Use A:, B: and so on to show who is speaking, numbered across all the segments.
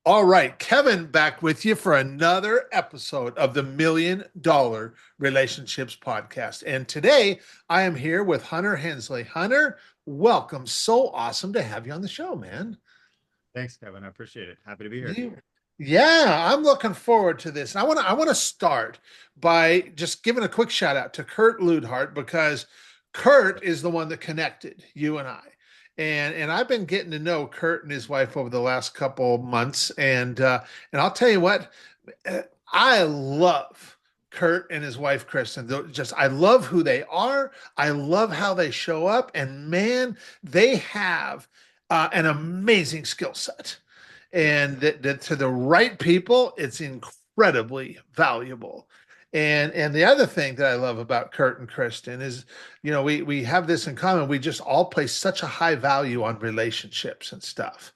A: All right, Kevin back with you for another episode of the $1 Million Relationships Podcast. And today I am here with Hunter Hensley. Hunter, welcome. So awesome to have you on the show, man.
B: Thanks, Kevin. I appreciate it. Happy to be here.
A: You, yeah, I'm looking forward to this. And I want to start by just giving a quick shout out to Kurt Ludhart because Kurt is the one that connected you and I. And I've been getting to know Kurt and his wife over the last couple months, and I'll tell you what, I love Kurt and his wife Kristen. Just I love who they are. I love how they show up, and man, they have an amazing skill set, and that to the right people, it's incredibly valuable. And the other thing that I love about Kurt and Kristen is, we have this in common. We just all place such a high value on relationships and stuff.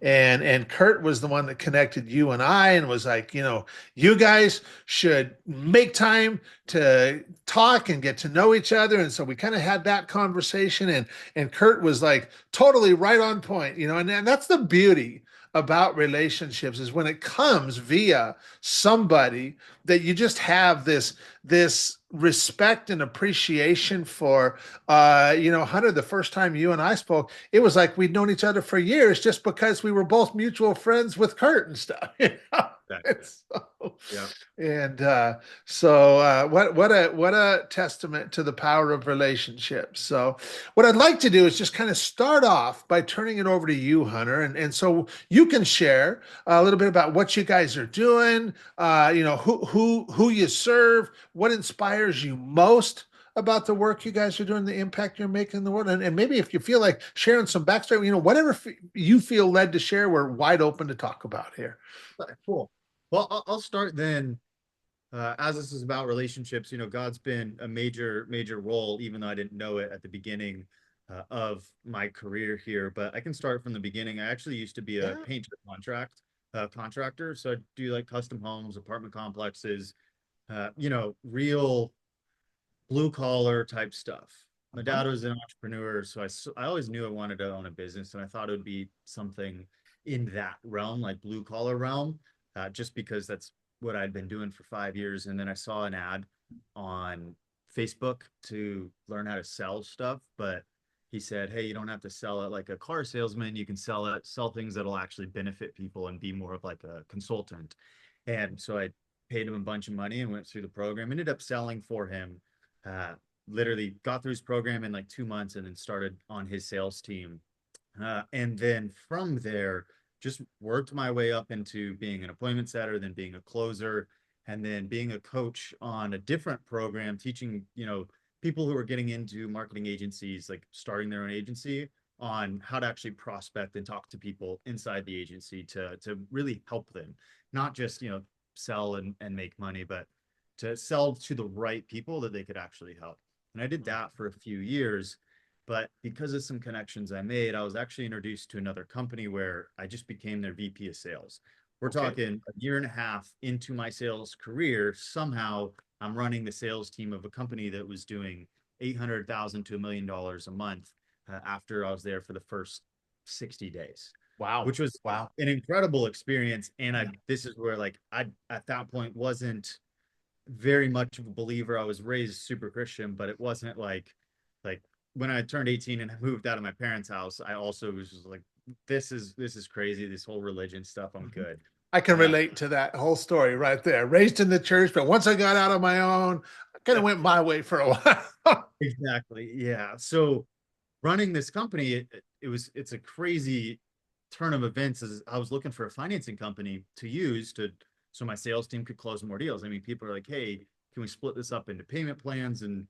A: And Kurt was the one that connected you and I and was like, you guys should make time to talk and get to know each other. And so we kind of had that conversation, and Kurt was like totally right on point, and that's the beauty about relationships is when it comes via somebody that you just have this respect and appreciation for. Hunter, the first time you and I spoke, it was like we'd known each other for years just because we were both mutual friends with Kurt and stuff.
B: Exactly.
A: So,
B: Yeah.
A: what a testament to the power of relationships. So what I'd like to do is just kind of start off by turning it over to you, Hunter, and so you can share a little bit about what you guys are doing, who you serve, what inspires you most about the work you guys are doing, the impact you're making in the world, and maybe if you feel like sharing some backstory, whatever you feel led to share, we're wide open to talk about here.
B: Cool. Well, I'll start then. As this is about relationships, God's been a major role, even though I didn't know it at the beginning of my career here. But I can start from the beginning. I actually used to be a
A: Yeah.
B: painter contractor. So I do like custom homes, apartment complexes, real blue collar type stuff. My
A: Uh-huh.
B: dad was an entrepreneur, so I always knew I wanted to own a business, and I thought it would be something in that realm, like blue collar realm, just because that's what I'd been doing for 5 years. And then I saw an ad on Facebook to learn how to sell stuff, but he said, "Hey, you don't have to sell it like a car salesman. You can sell things that'll actually benefit people and be more of like a consultant." And so I paid him a bunch of money and went through the program. Ended up selling for him. Uh, Literally got through his program in like 2 months and then started on his sales team. And then from there, just worked my way up into being an appointment setter, then being a closer, and then being a coach on a different program, teaching, people who are getting into marketing agencies, like starting their own agency, on how to actually prospect and talk to people inside the agency to really help them, not just, sell and make money, but to sell to the right people that they could actually help. And I did that for a few years. But because of some connections I made, I was actually introduced to another company where I just became their VP of sales. We're
A: Okay.
B: talking a year and a half into my sales career. Somehow I'm running the sales team of a company that was doing 800,000 to $1 million a month after I was there for the first 60 days,
A: Wow.
B: which was
A: Wow.
B: an incredible experience. And this is where like I at that point wasn't very much of a believer. I was raised super Christian, but it wasn't like when I turned 18 and moved out of my parents' house, I also was just like, this is crazy, this whole religion stuff. I'm good.
A: I can
B: Uh,
A: relate to that whole story right there. Raised in the church, but once I got out on my own, I kind of went my way for a while.
B: exactly. Yeah. So running this company, it's a crazy turn of events as I was looking for a financing company to use to so my sales team could close more deals. I mean, people are like, "Hey, can we split this up into payment plans?" And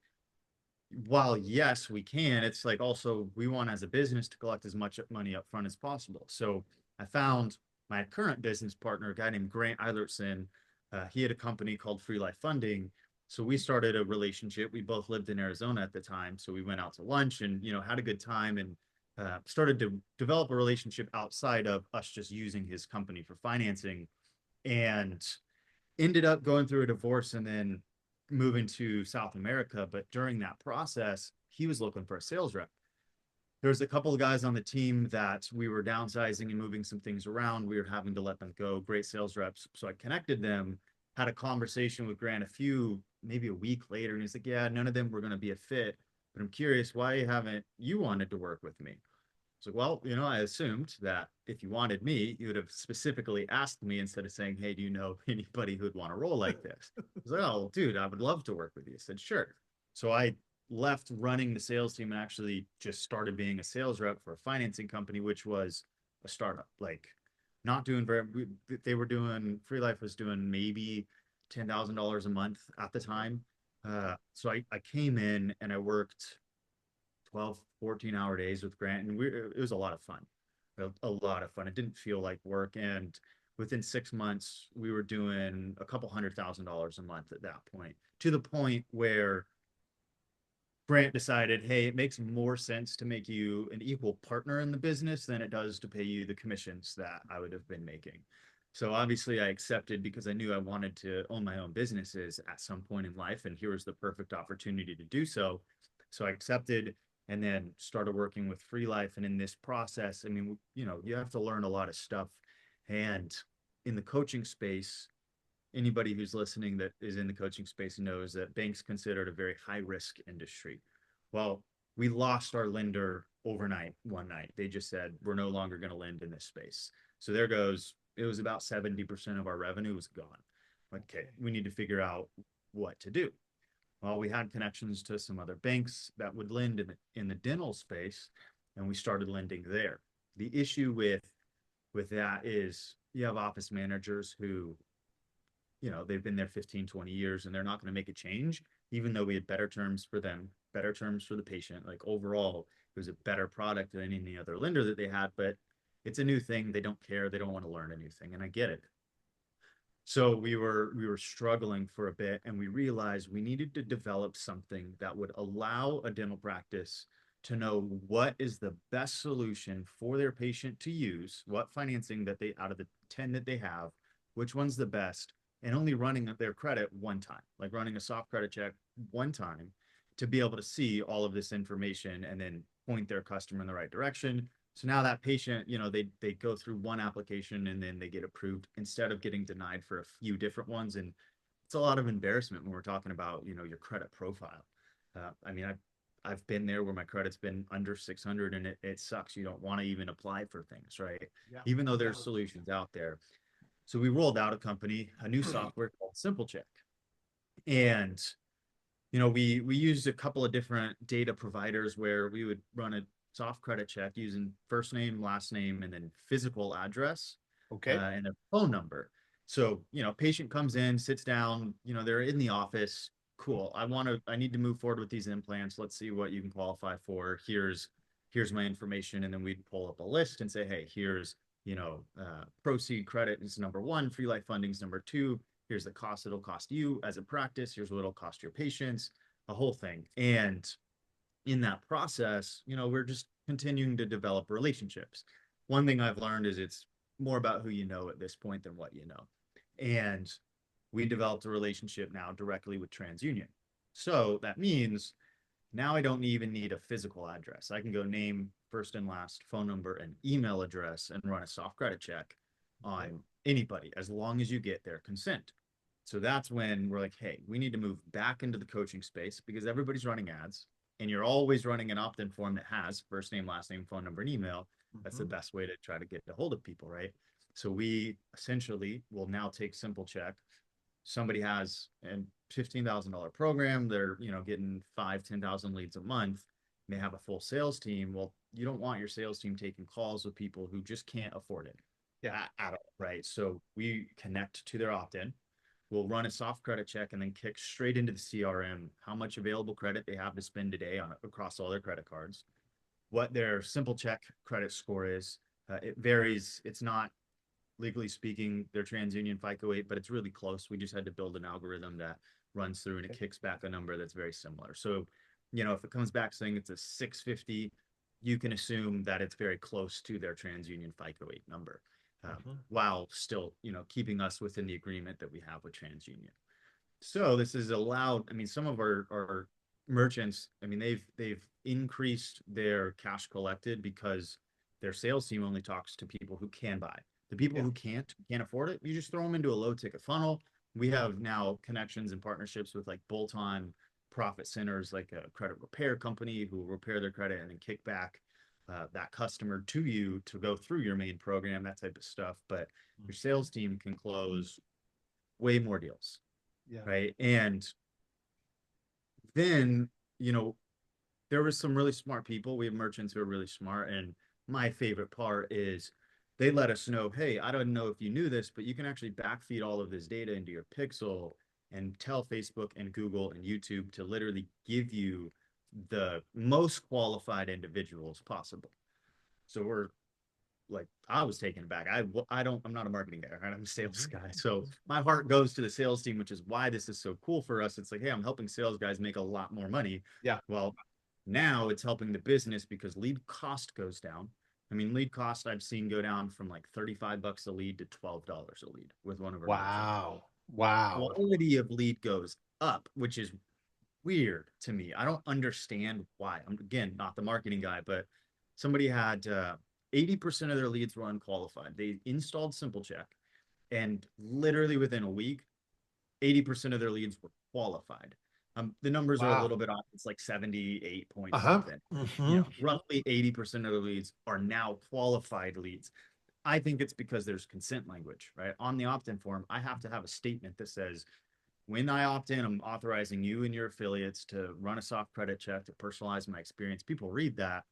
B: while yes, we can, it's like also we want as a business to collect as much money up front as possible. So I found my current business partner, a guy named Grant Eilertson. He had a company called Free Life Funding. So we started a relationship. We both lived in Arizona at the time. So we went out to lunch and, had a good time and started to develop a relationship outside of us just using his company for financing, and ended up going through a divorce and then moving to South America. But during that process, he was looking for a sales rep. there was a couple of guys on the team that we were downsizing and moving some things around. We were having to let them go. Great sales reps. So I connected them, had a conversation with Grant maybe a week later. And he's like, yeah, none of them were going to be a fit. But I'm curious, why haven't you wanted to work with me? It's like, well, I assumed that if you wanted me, you would have specifically asked me instead of saying, hey, do you know anybody who'd want to roll like this? I was like, oh, dude, I would love to work with you. I said, sure. So I left running the sales team and actually just started being a sales rep for a financing company, which was a startup. Like, not doing they were doing, Free Life was doing maybe $10,000 a month at the time. So I came in and I worked 12, 14-hour days with Grant, and it was a lot of fun. A lot of fun. It didn't feel like work. And within 6 months, we were doing a couple $100,000 a month at that point, to the point where Grant decided, hey, it makes more sense to make you an equal partner in the business than it does to pay you the commissions that I would have been making. So obviously I accepted because I knew I wanted to own my own businesses at some point in life, and here was the perfect opportunity to do so. So I accepted and then started working with Free Life. And in this process, I mean, you have to learn a lot of stuff. And in the coaching space, anybody who's listening that is in the coaching space knows that banks consider it a very high risk industry. Well, we lost our lender overnight one night. They just said, we're no longer going to lend in this space. So there goes, it was about 70% of our revenue was gone. Okay, we need to figure out what to do. Well, we had connections to some other banks that would lend in the dental space, and we started lending there. The issue with that is you have office managers who they've been there 15, 20 years and they're not going to make a change, even though we had better terms for them, better terms for the patient. Like overall, it was a better product than any other lender that they had, but it's a new thing. They don't care. They don't want to learn a new thing. And I get it. So we were struggling for a bit, and we realized we needed to develop something that would allow a dental practice to know what is the best solution for their patient to use, what financing that they out of the 10 that they have, which one's the best, and only running their credit one time, like running a soft credit check one time to be able to see all of this information and then point their customer in the right direction. So now that patient, they go through one application and then they get approved instead of getting denied for a few different ones. And it's a lot of embarrassment when we're talking about, your credit profile. I mean, I've been there where my credit's been under 600 and it sucks. You don't want to even apply for things, right?
A: Yeah.
B: Even though there's solutions out there. So we rolled out a new software called Simple Check. And we used a couple of different data providers where we would run a soft credit check using first name, last name, and then physical address,
A: Okay.
B: and a phone number. So, patient comes in, sits down, they're in the office. Cool. I need to move forward with these implants. Let's see what you can qualify for. Here's my information. And then we'd pull up a list and say, hey, here's, proceed credit is number one, Free Life funding is number two. Here's the cost it'll cost you as a practice. Here's what it'll cost your patients, a whole thing. And in that process, we're just continuing to develop relationships. One thing I've learned is it's more about who you know at this point than what you know. And we developed a relationship now directly with TransUnion. So that means now I don't even need a physical address. I can go name, first and last, phone number, and email address and run a soft credit check on anybody as long as you get their consent. So that's when we're like, hey, we need to move back into the coaching space because everybody's running ads and you're always running an opt-in form that has first name, last name, phone number, and email. That's the best way to try to get a hold of people, right? So we essentially will now take Simple Check. Somebody has a $15,000 program. They're, getting 10,000 leads a month. They have a full sales team. Well, you don't want your sales team taking calls with people who just can't afford it. Yeah, at all, right? So we connect to their opt-in. We'll run a soft credit check and then kick straight into the CRM how much available credit they have to spend today across all their credit cards, what their Simple Check credit score is. It varies. It's not legally speaking their TransUnion FICO 8, but it's really close. We just had to build an algorithm that runs through and it kicks back a number that's very similar. So, if it comes back saying it's a 650, you can assume that it's very close to their TransUnion FICO 8 number, while still, keeping us within the agreement that we have with TransUnion. So this has allowed, I mean, some of our merchants, I mean, they've increased their cash collected because their sales team only talks to people who can buy. The people
A: Yeah.
B: who can't afford it, you just throw them into a low ticket funnel. We have now connections and partnerships with like bolt-on profit centers, like a credit repair company who will repair their credit and then kick back that customer to you to go through your main program, that type of stuff. But your sales team can close way more deals,
A: Yeah.
B: right? And then, you know, there was some really smart people. We have merchants who are really smart. And my favorite part is they let us know, hey, I don't know if you knew this, but you can actually backfeed all of this data into your pixel and tell Facebook and Google and YouTube to literally give you the most qualified individuals possible. So we're like, I was taken aback. I'm not a marketing guy, right? I'm a sales guy. So my heart goes to the sales team, which is why this is so cool for us. It's like, hey, I'm helping sales guys make a lot more money.
A: Yeah.
B: Well, now it's helping the business because lead cost goes down. I mean, lead cost I've seen go down from like $35 a lead to $12 a lead with one of our merchants.
A: Wow. Wow.
B: Quality of lead goes up, which is weird to me. I don't understand why. I'm again not the marketing guy, but somebody had 80% of their leads were unqualified. They installed Simple Check, and literally within a week, 80% of their leads were qualified. The numbers are a
A: Wow.
B: little bit off. It's like 78 point
A: Uh-huh.
B: something. You
A: Hmm.
B: know, roughly 80% of the leads are now qualified leads. I think it's because there's consent language, right? On the opt-in form, I have to have a statement that says, when I opt in, I'm authorizing you and your affiliates to run a soft credit check to personalize my experience. People read that.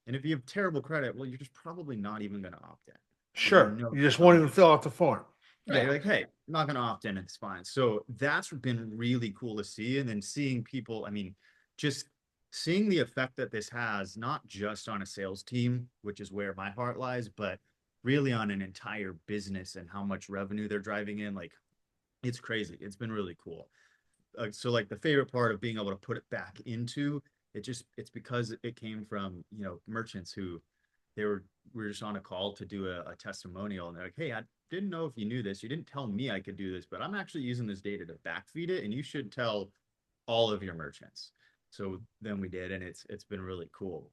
B: And if you have terrible credit, well, you're just probably not even going to opt in because you
A: Sure.
B: know
A: You just
B: you're
A: won't
B: not
A: even
B: going to.
A: fill out the form.
B: Right.
A: Yeah.
B: You're like, hey, I'm not going to opt in. It's fine. So that's been really cool to see. And then seeing people, I mean, just seeing the effect that this has, not just on a sales team, which is where my heart lies, but really on an entire business and how much revenue they're driving in. Like, it's crazy. It's been really cool. So like the favorite part of being able to put it back into it's because it came from, you know, merchants who they were we were just on a call to do a testimonial, and they're like, hey, I didn't know if you knew this, you didn't tell me I could do this, but I'm actually using this data to backfeed it, and you should tell all of your merchants. So then we did, and it's been really cool.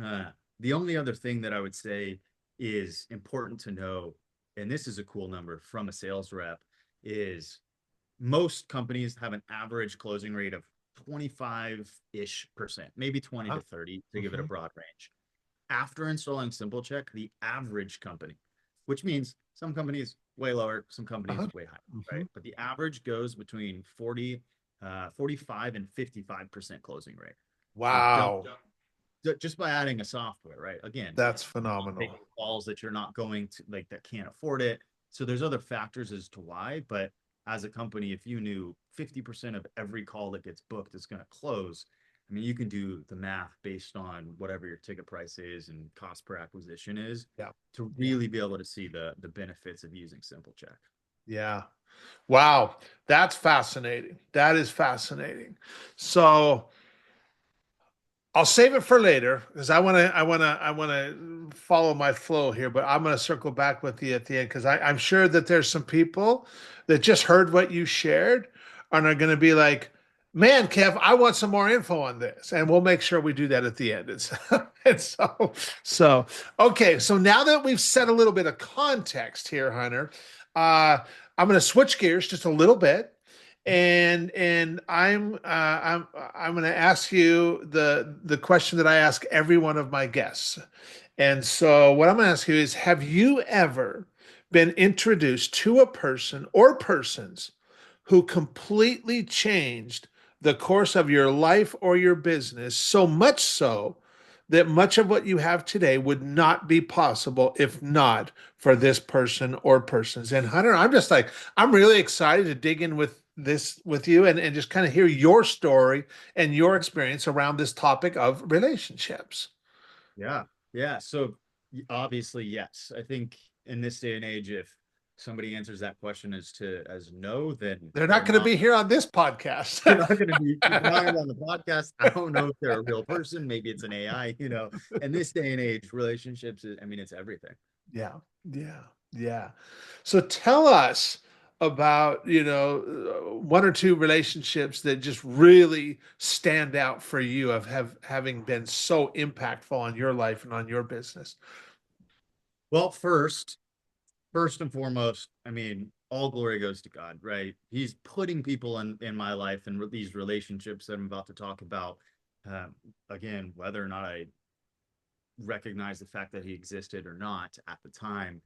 B: uh, the only other thing that I would say is important to know, and this is a cool number from a sales rep, is most companies have an average closing rate of 25-ish%, maybe 20
A: Uh-huh.
B: to 30 to give it a
A: Hmm.
B: broad range. After installing Simple Check, the average company, which means some companies way lower, some
A: Uh-huh.
B: companies way higher,
A: Hmm.
B: right? But the average goes between 45 and 55% closing rate. So
A: Wow.
B: just by adding a software, right? Again,
A: That's
B: taking
A: phenomenal.
B: calls that you're not going to like that can't afford it. So there's other factors as to why, but as a company, if you knew 50% of every call that gets booked is going to close, I mean, you can do the math based on whatever your ticket price is and cost per acquisition is
A: Yeah.
B: to
A: Yeah.
B: really be able to see the benefits of using Simple Check.
A: Yeah. Wow. That's fascinating. That is fascinating. So I'll save it for later because I want to follow my flow here, but I'm going to circle back with you at the end because I'm sure that there's some people that just heard what you shared and are going to be like, "Man, Kev, I want some more info on this," and we'll make sure we do that at the end. And so okay. So now that we've set a little bit of context here, Hunter, uh, I'm going to switch gears just a little bit and I'm going to ask you the question that I ask every one of my guests. And so what I'm going to ask you is, have you ever been introduced to a person or persons who completely changed the course of your life or your business, so much so that much of what you have today would not be possible if not for this person or persons? And Hunter, I'm just like, I'm really excited to dig in with this with you and just kind of hear your story and your experience around this topic of relationships.
B: Yeah. Yeah. So obviously, yes. I think in this day and age, if somebody answers that question as no, then
A: They're not
B: they're
A: going to
B: not
A: be here on this podcast.
B: they're not going to be they're not going to be on the podcast. I don't know if they're a real person. Maybe it's an AI. You know, in this day and age, relationships. I mean, it's everything.
A: Yeah, yeah, yeah. So tell us about, one or two relationships that just really stand out for you of having been so impactful on your life and on your business?
B: Well, first and foremost, I mean, all glory goes to God, right? He's putting people in my life and these relationships that I'm about to talk about. Um, Again, whether or not I recognize the fact that he existed or not at the time.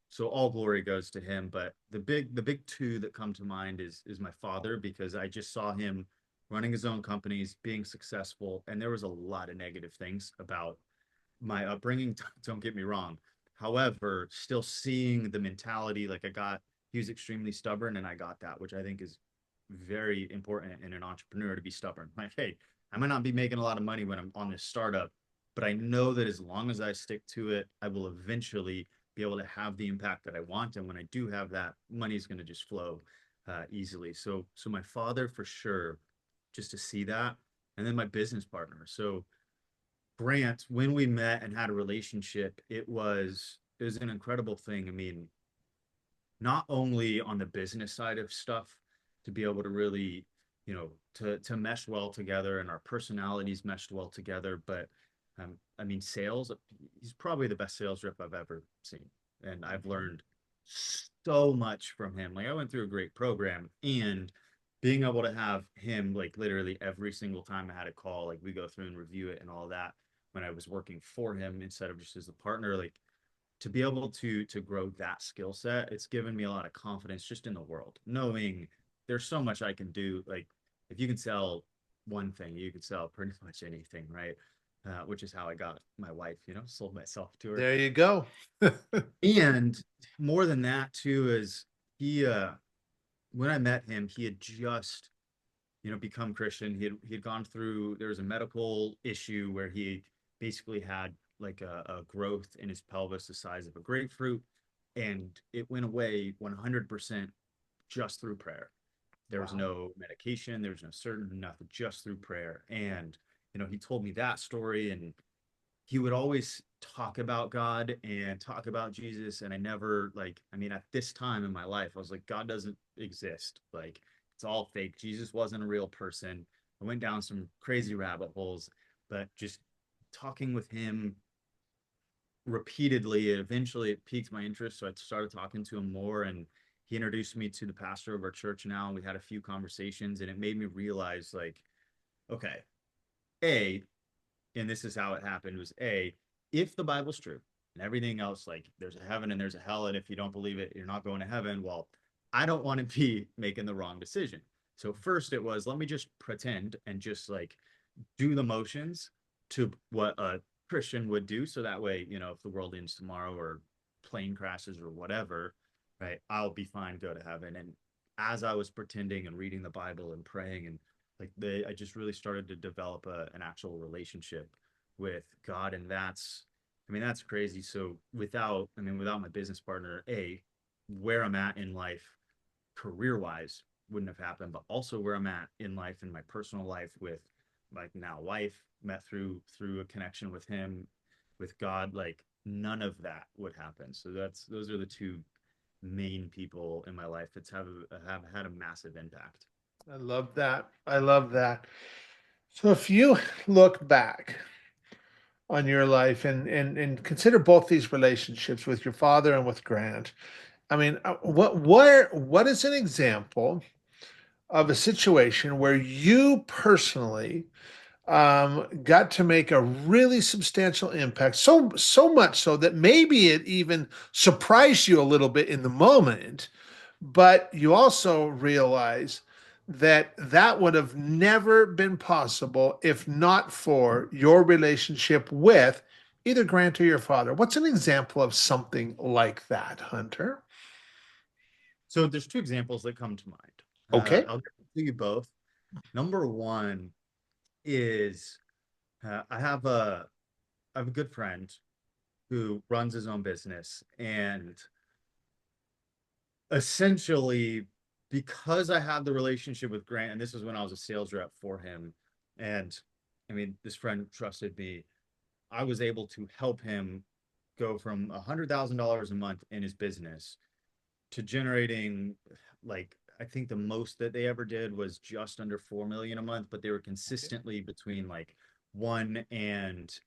B: So all glory goes to him. But the big two that come to mind is my father, because I just saw him running his own companies, being successful, and there was a lot of negative things about my upbringing. Don't get me wrong. However, still seeing the mentality, like he was extremely stubborn, and I got that, which I think is very important in an entrepreneur, to be stubborn. Like, hey, I might not be making a lot of money when I'm on this startup, but I know that as long as I stick to it, I will eventually be able to have the impact that I want. And when I do have that, money is going to just flow easily. So my father for sure, just to see that, and then my business partner. So Grant, when we met and had a relationship, it was an incredible thing. I mean, not only on the business side of stuff, to be able to really, to mesh well together, and our personalities meshed well together, but I mean, sales, he's probably the best sales rep I've ever seen. And I've learned so much from him. Like, I went through a great program, and being able to have him, like, literally every single time I had a call, like, we go through and review it and all that, when I was working for him instead of just as a partner, like, to be able to grow that skill set, it's given me a lot of confidence just in the world, knowing there's so much I can do. Like, if you can sell one thing, you can sell pretty much anything, right? Which is how I got my wife, sold myself to her.
A: There you go.
B: And more than that too, is he when I met him, he had just, become Christian. He had gone through, there was a medical issue where he basically had like a growth in his pelvis the size of a grapefruit, and it went away 100% just through prayer. There was
A: Wow.
B: no medication, there was no certain nothing, just through prayer. And he told me that story, and he would always talk about God and talk about Jesus. And I never, like, I mean, at this time in my life, I was like, God doesn't exist. Like, it's all fake. Jesus wasn't a real person. I went down some crazy rabbit holes, but just talking with him repeatedly, eventually it piqued my interest. So I started talking to him more, and he introduced me to the pastor of our church now. And we had a few conversations, and it made me realize, like, okay, A, and this is how it happened, was A, if the Bible's true and everything else, like, there's a heaven and there's a hell, and if you don't believe it, you're not going to heaven. Well, I don't want to be making the wrong decision. So first it was, let me just pretend and just, like, do the motions to what a Christian would do. So that way, if the world ends tomorrow or plane crashes or whatever, right, I'll be fine, go to heaven. And as I was pretending and reading the Bible and praying, and like, I just really started to develop an actual relationship with God. And I mean, that's crazy. So without my business partner, where I'm at in life career wise wouldn't have happened, but also where I'm at in life, in my personal life, with like now wife, met through a connection with him, with God, like, none of that would happen. So those are the two main people in my life that have had a massive impact.
A: I love that. I love that. So if you look back on your life and consider both these relationships with your father and with Grant, I mean, what is an example of a situation where you personally got to make a really substantial impact, so much so that maybe it even surprised you a little bit in the moment, but you also realize that that would have never been possible if not for your relationship with either Grant or your father. What's an example of something like that, Hunter?
B: So there's two examples that come to mind.
A: Okay.
B: I'll give you both. Number one is, I have a good friend who runs his own business, and essentially, because I had the relationship with Grant, and this was when I was a sales rep for him, and I mean, this friend trusted me, I was able to help him go from $100,000 a month in his business to generating like I think the most that they ever did was just under 4 million a month, but they were consistently between like 1 and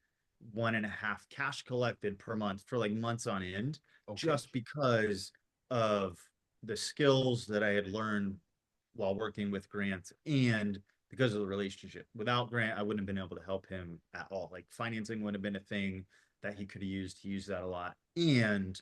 B: 1.5 cash collected per month for like months on end,
A: Okay.
B: just because of the skills that I had learned while working with Grant and because of the relationship. Without Grant, I wouldn't have been able to help him at all. Like financing would have been a thing that he could have used. He used that a lot. And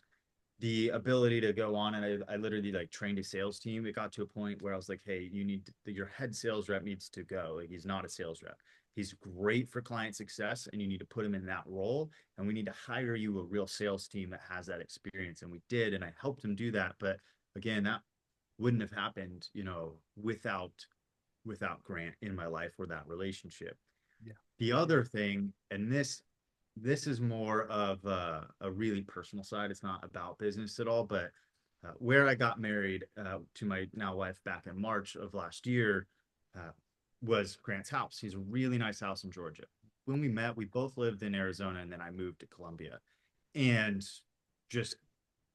B: the ability to go on, and I literally like trained a sales team. It got to a point where I was like, hey, you need to, your head sales rep needs to go. Like he's not a sales rep. He's great for client success, and you need to put him in that role. And we need to hire you a real sales team that has that experience. And we did, and I helped him do that. But again, that wouldn't have happened, without Grant in my life or that relationship.
A: Yeah.
B: The other thing, and this is more of a really personal side. It's not about business at all, but where I got married to my now wife back in March of last year uh, was Grant's house. He's a really nice house in Georgia. When we met, we both lived in Arizona, and then I moved to Columbia. And just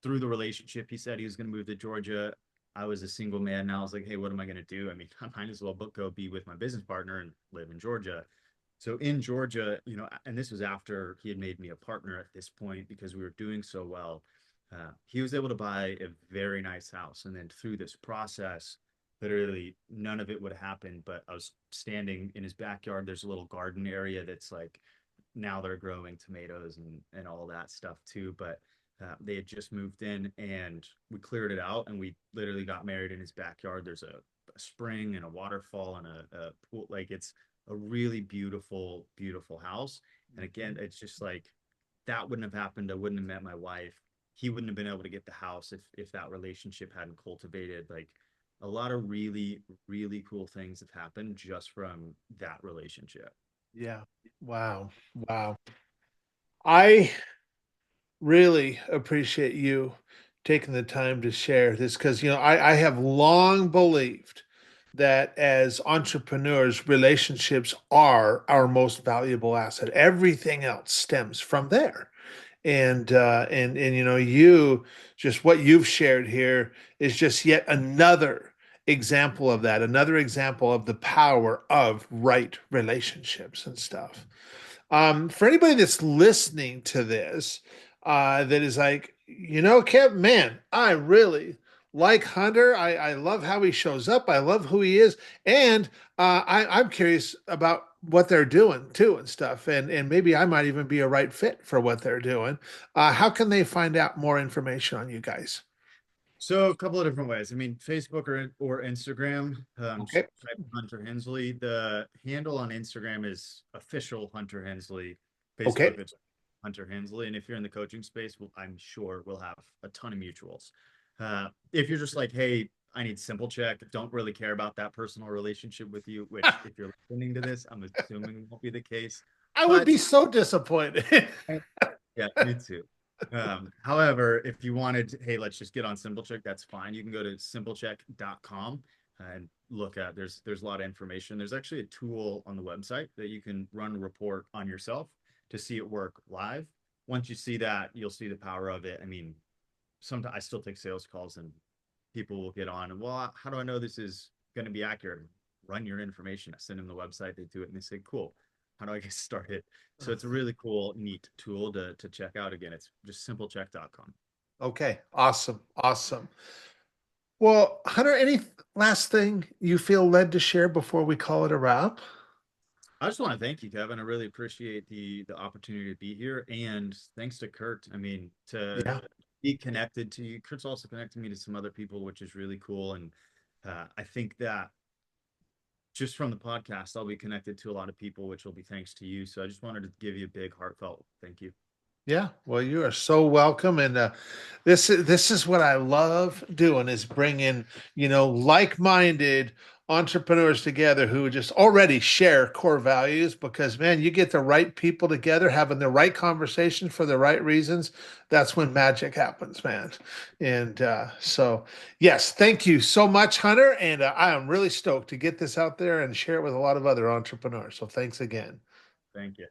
B: through the relationship, he said he was going to move to Georgia. I was a single man, and I was like, hey, what am I going to do? I mean, I might as well go be with my business partner and live in Georgia. So in Georgia, and this was after he had made me a partner at this point because we were doing so well. He was able to buy a very nice house. And then through this process, literally none of it would happen. But I was standing in his backyard. There's a little garden area that's like now they're growing tomatoes and all that stuff too. But they had just moved in and we cleared it out and we literally got married in his backyard. There's a spring and a waterfall and a pool. Like it's a really beautiful, beautiful house. And again, it's just like that wouldn't have happened. I wouldn't have met my wife. He wouldn't have been able to get the house if that relationship hadn't cultivated. Like a lot of really, really cool things have happened just from that relationship.
A: Yeah. Wow. Wow. I really appreciate you taking the time to share this because, I have long believed that as entrepreneurs, relationships are our most valuable asset. Everything else stems from there. And you just what you've shared here is just yet another example of that, another example of the power of right relationships and stuff. For anybody that's listening to this, that is like, Kev, man, I really like Hunter. I love how he shows up. I love who he is. And I'm curious about what they're doing too and stuff. And maybe I might even be a right fit for what they're doing. How can they find out more information on you guys?
B: So a couple of different ways. I mean, Facebook or Instagram. Just
A: Okay.
B: type Hunter Hensley. The handle on Instagram is official Hunter Hensley. Facebook
A: Okay.
B: it's Hunter Hensley. And if you're in the coaching space, I'm sure we'll have a ton of mutuals. If you're just like, hey, I need simple check, don't really care about that personal relationship with you, which if you're listening to this, I'm assuming won't be the case.
A: I would
B: But
A: be so disappointed.
B: yeah, me too. However, if you wanted, hey, let's just get on SimpleCheck, that's fine. You can go to simplecheck.com and look at there's a lot of information. There's actually a tool on the website that you can run a report on yourself to see it work live. Once you see that, you'll see the power of it. I mean, sometimes I still take sales calls and people will get on and well, how do I know this is going to be accurate? Run your information. I send them the website, they do it and they say, cool. How do I get started? So it's a really cool, neat tool to check out. Again, it's just simplecheck.com.
A: Okay. Awesome. Awesome. Well, Hunter, any last thing you feel led to share before we call it a wrap?
B: I just want to thank you, Kevin. I really appreciate the opportunity to be here. And thanks to Kurt. I mean, to
A: Yeah.
B: be connected to you. Kurt's also connected me to some other people, which is really cool. And I think that just from the podcast, I'll be connected to a lot of people, which will be thanks to you. So I just wanted to give you a big heartfelt thank you.
A: Yeah, well, you are so welcome, and this is what I love doing is bringing like-minded entrepreneurs together who just already share core values. Because man, you get the right people together, having the right conversations for the right reasons. That's when magic happens, man. And so, yes, thank you so much, Hunter, and I am really stoked to get this out there and share it with a lot of other entrepreneurs. So, thanks again.
B: Thank you.